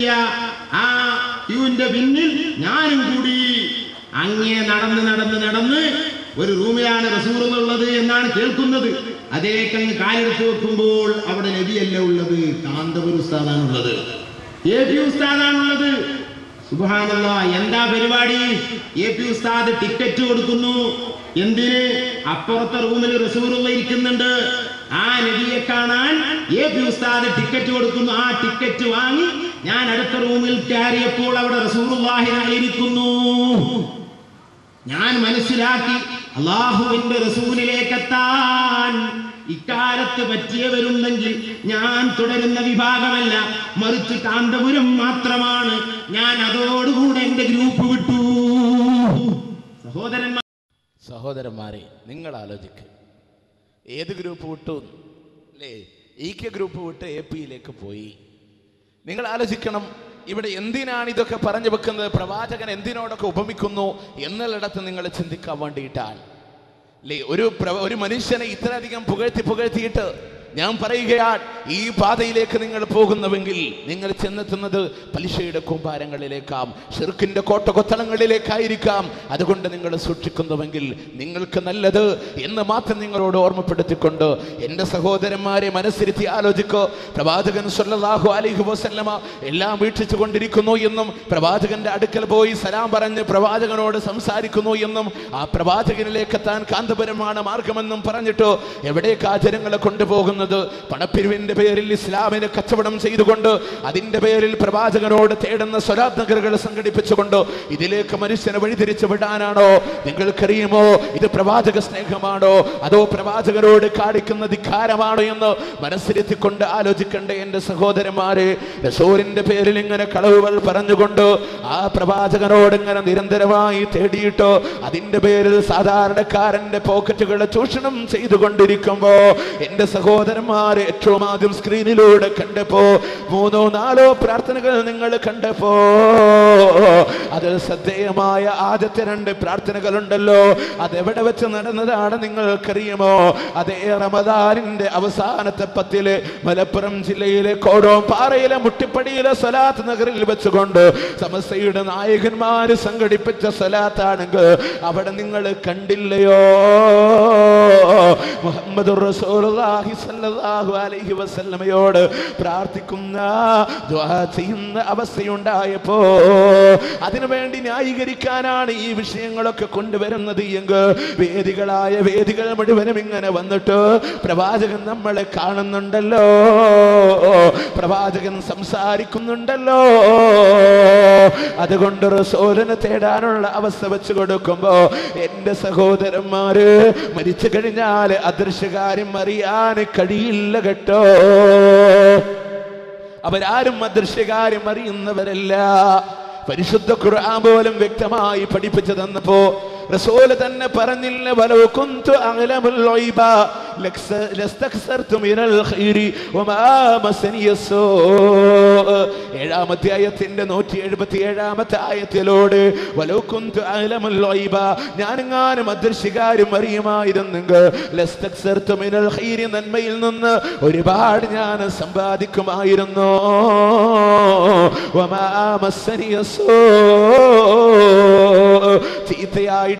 ആ ക്യൂവിന്റെ പിന്നിൽ ഞാനും കൂടി അങ്ങേ നടന്ന് ഒരു റൂമിലാണ് റസൂലുള്ളത് എന്നാണ് കേൾക്കുന്നത്. അതേക്കങ്ങ് കാലെടുത്ത് വെക്കുമ്പോൾ അവിടെ നബിയല്ല ഉള്ളത്, കാന്തപുര ഉസ്താദാണുള്ളത്, AP ഉസ്താദാണുള്ളത്. സുബ്ഹാനല്ലാഹ്, എന്താ പരിപാടി? AP ഉസ്താദ് ടിക്കറ്റ് കൊടുക്കുന്നു. എന്തിന്? അപ്പുറത്തെ റൂമിൽ റസൂലുള്ള ഇരിക്കുന്നുണ്ട്, ആ നബിയെ കാണാൻ AP ഉസ്താദ് ടിക്കറ്റ് കൊടുക്കുന്നു. ആ ടിക്കറ്റ് വാങ്ങി ഞാൻ അടുത്ത റൂമിൽ കയറിയപ്പോൾ അവിടെ റസൂലുള്ളാഹി ഇരിക്കുന്നു. ഞാൻ മനസ്സിലാക്കി, അല്ലാഹുവിന്റെ റസൂലിലേക്ക് എത്താൻ ഇക്കാലത്ത് പറ്റിയവരുണ്ടെങ്കിൽ ഞാൻ തുടരുന്ന വിഭാഗമല്ല, മറിച്ച് കാന്തപുരം മാത്രമാണ്. ഞാൻ അതോടുകൂടെ എന്റെ ഗ്രൂപ്പ് വിട്ടു. സഹോദരന്മാരെ, നിങ്ങൾ ആലോചിക്കുക, ഏത് ഗ്രൂപ്പ് വിട്ടു അല്ലേ? EK ഗ്രൂപ്പ് വിട്ട് AP പോയി. നിങ്ങൾ ആലോചിക്കണം, ഇവിടെ എന്തിനാണ് ഇതൊക്കെ പറഞ്ഞു വെക്കുന്നത്? പ്രവാചകൻ എന്തിനോടൊക്കെ ഉപമിക്കുന്നു എന്നുള്ളിടത്ത് നിങ്ങൾ ചിന്തിക്കാൻ വേണ്ടിയിട്ടാണ് അല്ലേ? ഒരു മനുഷ്യനെ ഇത്രയധികം പുകഴ്ത്തിയിട്ട് ഞാൻ പറയുകയാണ്, ഈ പാതയിലേക്ക് നിങ്ങൾ പോകുന്നുവെങ്കിൽ നിങ്ങൾ ചെന്നെത്തുന്നത് പലിശയുടെ കൂമ്പാരങ്ങളിലേക്കാം, ഷിർക്കിന്റെ കോട്ടകൊത്തളങ്ങളിലേക്കായിരിക്കാം. അതുകൊണ്ട് നിങ്ങൾ സൂക്ഷിക്കുന്നുവെങ്കിൽ നിങ്ങൾക്ക് നല്ലത് എന്ന് മാത്രം നിങ്ങളോട് ഓർമ്മപ്പെടുത്തിക്കൊണ്ട് എൻ്റെ സഹോദരന്മാരെ മനസ്സിരുത്തി ആലോചിക്കോ. പ്രവാചകൻ സ്വല്ലല്ലാഹു അലൈഹി വസല്ലമ എല്ലാം വീക്ഷിച്ചു കൊണ്ടിരിക്കുന്നു എന്നും, പ്രവാചകന്റെ അടുക്കൽ പോയി സലാം പറഞ്ഞ് പ്രവാചകനോട് സംസാരിക്കുന്നു എന്നും, ആ പ്രവാചകനിലേക്ക് എത്താൻ കാന്തപുരമാണ് മാർഗമെന്നും പറഞ്ഞിട്ടോ എവിടേക്ക് ആചാരങ്ങളെ കൊണ്ടുപോകുന്നത്? പണപ്പിരിവിന്റെ പേരിൽ ഇസ്ലാമിനെ കച്ചവടം ചെയ്തുകൊണ്ട്, അതിന്റെ പേരിൽ പ്രവാചകനോട് തേടുന്ന സ്വലാത്ത് നഗറുകൾ സംഘടിപ്പിച്ചുകൊണ്ട് ഇതിലേക്ക് മനുഷ്യനെ വഴിതിരിച്ചു വിടാനാണോ? നിങ്ങൾക്കറിയുമോ ഇത് പ്രവാചക സ്നേഹമാണോ അതോ പ്രവാചകനോട് കാണിക്കുന്ന ധിക്കാരമാണോ എന്ന് മനസ്സിലെത്തിക്കൊണ്ട് ആലോചിക്കണ്ടേ എൻ്റെ സഹോദരന്മാരെ. റസൂലിന്റെ പേരിൽ ഇങ്ങനെ കളവുകൾ പറഞ്ഞുകൊണ്ട് ആ പ്രവാചകനോട് ഇങ്ങനെ നിരന്തരമായി തേടിയിട്ടോ അതിന്റെ പേരിൽ സാധാരണക്കാരന്റെ പോക്കറ്റുകളെ ചൂഷണം ചെയ്തുകൊണ്ടിരിക്കുമ്പോ എൻ്റെ സഹോദരന്മാരെ, ഏറ്റവും ആദ്യം സ്ക്രീനിലൂടെ കണ്ടപ്പോ 3-4 പ്രാർത്ഥനകൾ നിങ്ങൾ കണ്ടപ്പോ അതിൽ ശ്രദ്ധേയമായ ആദ്യത്തെ 2 പ്രാർത്ഥനകളുണ്ടല്ലോ, അതെവിടെ വെച്ച് നടന്നതാണ് നിങ്ങൾക്കറിയുമോ? അതേ റമദാനിന്റെ അവസാനത്തെ 10 മലപ്പുറം ജില്ലയിലെ കോടോംപാറയിലെ മുട്ടിപ്പടിയിലെ സ്വലാത്ത് നഗറിൽ വെച്ചുകൊണ്ട് സമസ്തയുടെ നായകന്മാര് സംഘടിപ്പിച്ച സ്വലാത്താണെങ്കിൽ അവിടെ നിങ്ങൾ കണ്ടില്ലയോ? മുഹമ്മദുർ റസൂലുള്ളാഹി സ്വല്ലല്ലാഹു അലൈഹി വസല്ലമയോട് പ്രാർത്ഥിക്കുന്ന ദുആ ചെയ്യുന്ന അവസ്ഥയുണ്ടായപ്പോ അതിനുവേണ്ടി ന്യായീകരിക്കാനാണ് ഈ വിഷയങ്ങളൊക്കെ കൊണ്ടുവരുന്നത് എങ്കിൽ വേദികൾ മുഴുവനും ഇങ്ങനെ വന്നിട്ട് പ്രവാചകൻ നമ്മളെ കാണുന്നുണ്ടല്ലോ, പ്രവാചകൻ സംസാരിക്കുന്നുണ്ടല്ലോ, അതുകൊണ്ട് റസൂലിനെ തേടാനുള്ള അവസ്ഥ വെച്ച് കൊടുക്കുമ്പോ എൻ്റെ സഹോദരന്മാര് മരിച്ചു കഴിഞ്ഞാൽ അദൃശ്യകാര്യം അറിയാൻ കഴിയില്ല കേട്ടോ. അവരാരും അദൃശ്യകാര്യം അറിയുന്നവരല്ല. പരിശുദ്ധ ഖുർആൻ പോലും വ്യക്തമായി പഠിപ്പിച്ചു തന്നപ്പോ റസൂൽ തന്നെ പറഞ്ഞില്ല, വലൗ കുന്തു അഅലമുൽ ഗൈബ ലസ്തക്സർതു മിനൽ ഖൈരി വമാ മസനിയസൂ. 7-ാം അധ്യായത്തിന്റെ 177-ാമത്തെ ആയത്തിലോട് വലൗ കുന്തു അഅലമുൽ ഗൈബ, ഞാനെങ്ങാനും അദൃശ്യകാര്യം അറിയുമായിരുന്നെങ്കിൽ ലസ്തക്സർതു മിനൽ ഖൈരി, നന്മയിൽ നിന്ന് ഒരുപാട് ഞാൻ സമ്പാദിക്കുമായിരുന്നു. വമാ മസനിയസൂ, ചീത്തയായി